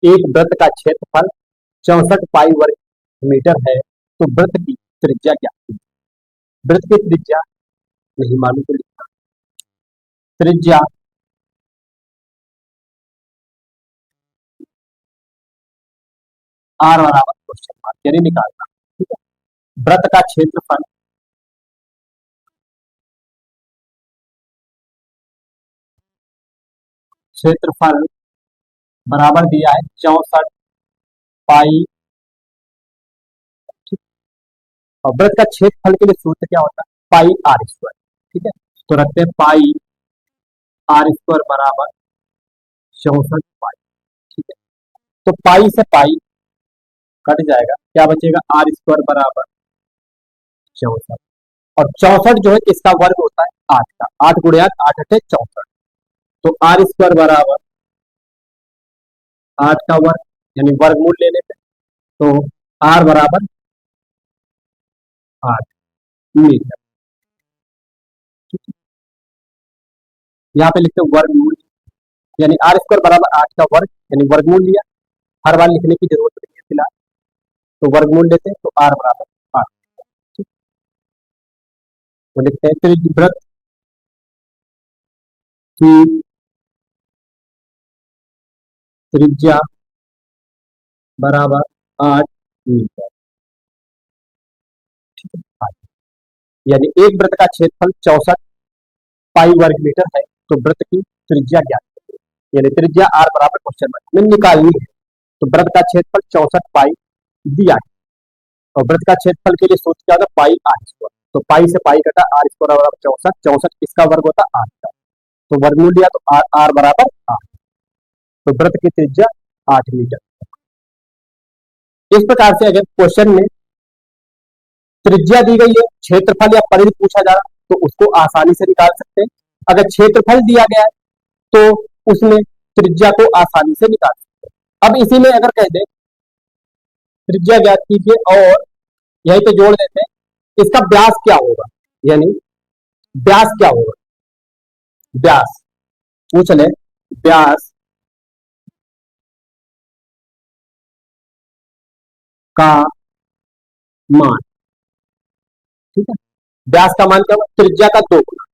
एक वृत्त का क्षेत्रफल 64 पाई वर्ग मीटर है, तो वृत्त की त्रिज्या क्या है? वृत्त की त्रिज्या नहीं मालूम तो लिखना। त्रिज्या आर बराबर क्वेश्चन मार्क यानी निकालना। ठीक है, वृत्त का क्षेत्रफल बराबर दिया है 64 पाई। ठीक, और वृत्त का क्षेत्रफल के लिए सूत्र क्या होता है? पाई आर स्क्वायर। ठीक है, तो रखते हैं पाई आर स्क्वायर बराबर 64 पाई। ठीक है, तो पाई से पाई कट जाएगा, क्या बचेगा? आर स्क्वायर बराबर 64। और 64 जो है किसका वर्ग होता है? 8 का। 8 गुणे 8, 8 अठे 64। तो आर स्क्वायर बराबर 8 का वर्ग यानी वर्गमूल ले लेते हैं, तो आर बराबर 8 मीटर। यहाँ पे लिखते हैं वर्गमूल, यानी आर स्क्वायर बराबर 8 का वर्ग यानी वर्गमूल लिया। हर बार लिखने की जरूरत नहीं है फिलहाल, तो वर्गमूल लेते हैं, तो आर बराबर 8। ठीक, तो लिखते हैं त्रिवृत्त की त्रिज्या बराबर 8 मीटर। ठीक है, यानी एक वृत्त का क्षेत्रफल 64 पाई वर्ग मीटर है, तो वृत्त की त्रिज्या ज्ञात करें। यानी त्रिज्या आर बराबर क्वेश्चन मार्क में निकालनी है। तो वृत्त का क्षेत्रफल 64 पाई दिया है, और वृत्त का क्षेत्रफल के लिए सूत्र क्या होता है? पाई आर स्क्वायर। तो पाई से पाई कटा, आर स्क्वायर बराबर 64। 64 किसका वर्ग होता है? 8 का। तो वर्गमूल लिया, तो आर आर बराबर 8। तो वृत्त की त्रिज्या 8 मीटर। इस प्रकार से अगर क्वेश्चन में त्रिज्या दी गई है, क्षेत्रफल या परिधि पूछा जा रहा, तो उसको आसानी से निकाल सकते हैं। अगर क्षेत्रफल दिया गया है तो उसमें त्रिज्या को आसानी से निकाल सकते हैं। अब इसी में अगर कह दे त्रिज्या ज्ञात कीजिए और यहीं पे जोड़ देते हैं इसका व्यास क्या होगा, यानी व्यास क्या होगा? व्यास पूछ ले, व्यास का मान। ठीक है, व्यास का मान क्या होगा? त्रिज्या का 2 गुना।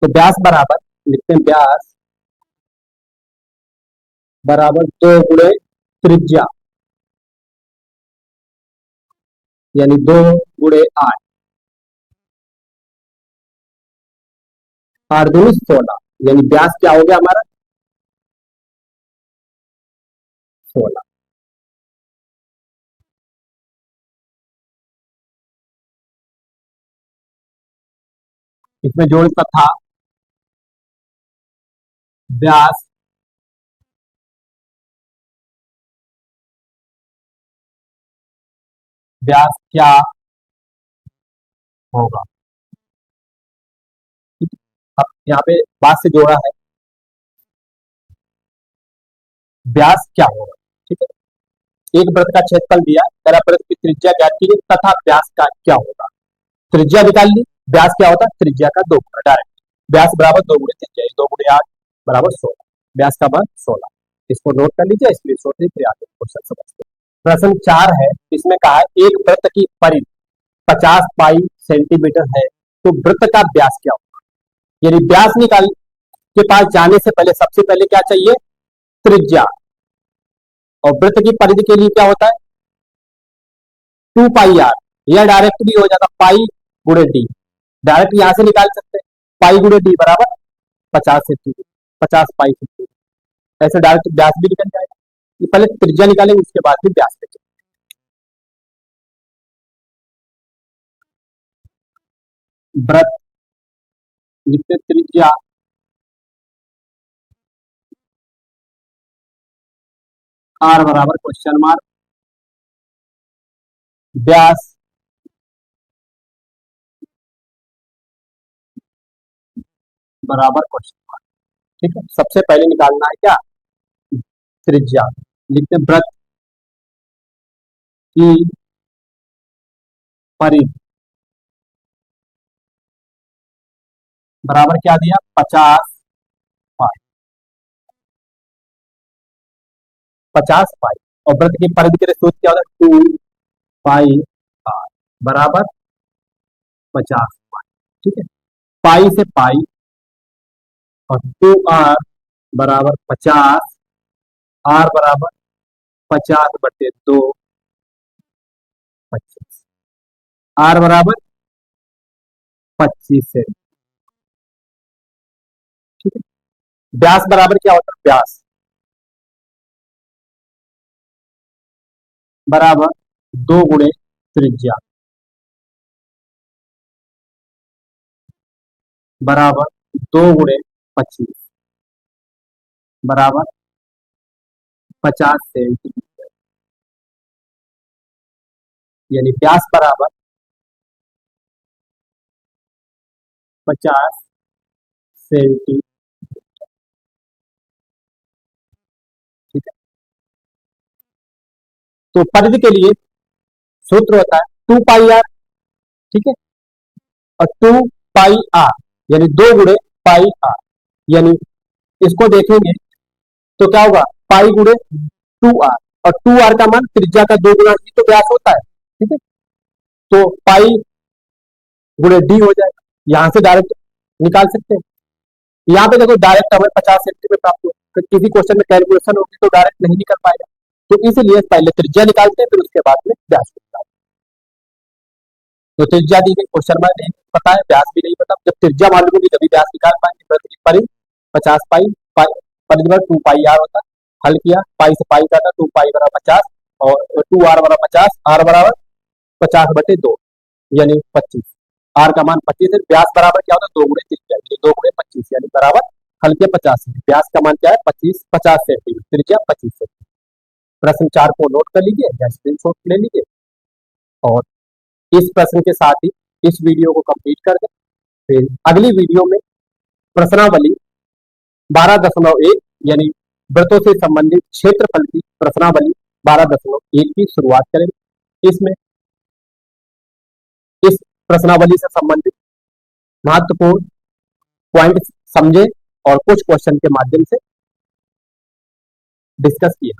तो व्यास बराबर लिखते हैं, व्यास बराबर 2 गुणे त्रिज्या, यानी 2 गुणे 8, 8 दूनी 16, यानी व्यास क्या हो गया हमारा? 16। इसमें जोड़ था व्यास व्यास क्या होगा। ठीक है? अब यहाँ पे बात से जोड़ा है, व्यास क्या होगा। ठीक है, एक वृत्त का क्षेत्रफल दिया, तेरा वृत्त की त्रिज्या ज्ञात कीजिए तथा व्यास का क्या होगा। त्रिज्या निकाल ली, व्यास क्या होता है? त्रिज्या का 2 गुना डायरेक्ट। व्यास बराबर 2 गुणे त्रिज्या, 2 गुणे 8 बराबर 16। व्यास का मान 16। इसको नोट कर लीजिए, इसलिए सोच लीजिए, आगे क्वेश्चन समझते हैं। प्रश्न 4 है, इसमें कहा है एक वृत्त की परिधि 50 पाई सेंटीमीटर है, तो वृत्त का व्यास क्या होगा। यानी व्यास निकाल के पास जाने से पहले सबसे पहले क्या चाहिए? त्रिज्या। और वृत्त की परिधि के लिए क्या होता है? 2 पाई आर। यह डायरेक्ट भी हो जाता, पाई गुणे डी। डायरेक्ट यहां से निकाल सकते हैं, पाई गुणे डी बराबर 50 सेंटीमीटर, 50 पाई सेंटीमीटर। ऐसे डायरेक्ट व्यास भी निकल जाएगा। ये पहले त्रिज्या निकालेंगे, उसके बाद फिर व्यास निकालेंगे। वृत्त लिखते त्रिज्या आर बराबर क्वेश्चन मार्क, व्यास बराबर क्वेश्चन मार्क। ठीक है, सबसे पहले निकालना है क्या? त्रिज्या। लिखते वृत्त की परिधि बराबर क्या दिया? 50 पाई। 50 पाई, और वृत्त की परिधि के लिए सूत्र क्या होता है 2 पाई r बराबर 50 पाई। ठीक है, पाई से पाई और 2r बराबर 50, r बराबर 50/2 25, r बराबर 25 से। ठीक है, व्यास बराबर क्या होता है, व्यास बराबर 2 गुणे त्रिज्या बराबर 2 गुणे 25 बराबर 50 सेंटीमीटर। यानी व्यास बराबर 50 सेंटीमीटर। ठीक है, तो परिधि के लिए सूत्र होता है 2 पाई r। ठीक है, और 2 पाई r यानी 2 गुणे पाई r, यानी इसको देखेंगे तो क्या होगा पाई गुणे 2r, और 2r का मान त्रिज्या का 2 गुना ही तो व्यास होता है। ठीक है, तो पाई गुणे डी हो जाएगा, यहां से डायरेक्ट निकाल सकते हैं। यहाँ पे देखो डायरेक्ट हमें 50 सेंटीमीटर प्राप्त हो, किसी क्वेश्चन में कैलकुलेशन होगी तो डायरेक्ट नहीं निकल पाएगा, तो इसलिए पहले त्रिज्या निकालते हैं फिर उसके बाद में व्यास निकालते हैं। तो त्रिज्या दी गई, क्वेश्चन में नहीं पता है, व्यास भी नहीं पता, जब त्रिज्या मालूम होगी तभी व्यास निकाल पाएंगे। वृत्त की परिधि 50 पाई, परिधि पर 2 पाई r होता है, हल किया पाई से पाई का 2 पाई बराबर 50 और 2r बराबर 50, r बराबर 50/2 यानी 25, r का मान 25 है। व्यास बराबर क्या होता है 2 गुणे त्रिज्या, 2 गुणे 25 यानी बराबर हल्के 50। व्यास का मान क्या है 50 सेंटीमीटर, त्रिज्या 25 सेंटीमीटर। प्रश्न 4 को नोट कर लीजिए या स्क्रीनशॉट ले लीजिए, और इस प्रश्न के साथ ही इस वीडियो को कंप्लीट कर दें। फिर अगली वीडियो में प्रश्नावली 12.1 यानी वृत्तों से संबंधित क्षेत्रफल की प्रश्नावली 12.1 की शुरुआत करेंगे। इसमें इस प्रश्नावली से संबंधित महत्वपूर्ण पॉइंट समझे और कुछ क्वेश्चन के माध्यम से डिस्कस किए।